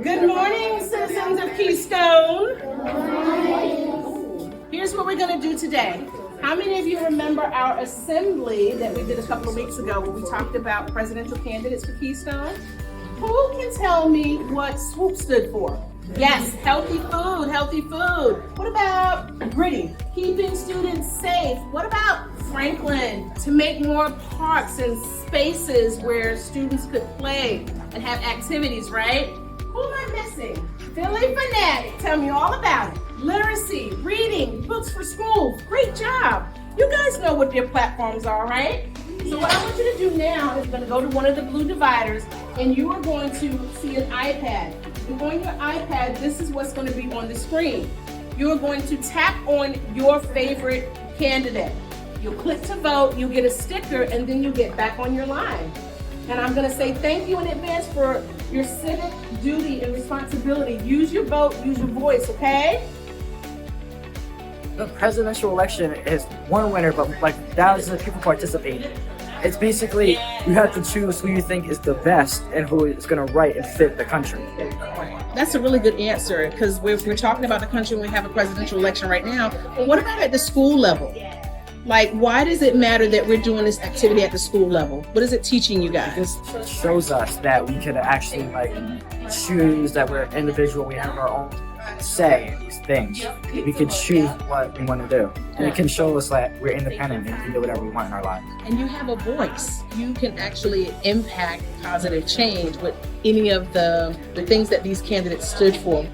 Good morning, citizens of Keystone. Here's what we're going to do today. How many of you remember our assembly that we did a couple of weeks ago where we talked about presidential candidates for Keystone? Who can tell me what SWOOP stood for? Yes, healthy food, healthy food. What about Gritty? Keeping students safe. What about Franklin? To make more parks and spaces where students could play and have activities, right? Who am I missing? Philly Fanatic. Tell me all about it. Literacy, reading, books for school. Great job. You guys know what your platforms are, right? So what I want you to do now is going to go to one of the blue dividers and you are going to see an iPad. You're on your iPad, this is what's going to be on the screen. You're going to tap on your favorite candidate. You'll click to vote, you'll get a sticker, and then you get back on your line. And I'm going to say thank you in advance for your civic duty and responsibility. Use your vote, use your voice, okay? The presidential election is one winner, but like thousands of people participate. It's basically you have to choose who you think is the best and who is going to write and fit the country. That's a really good answer because we're talking about the country when we have a presidential election right now. But what about at the school level? Like, why does it matter that we're doing this activity at the school level? What is it teaching you guys? This shows us that we can actually choose, that we're individual, we have our own say in these things. We can choose what we want to do. And it can show us that we're independent and we can do whatever we want in our lives. And you have a voice. You can actually impact positive change with any of the things that these candidates stood for.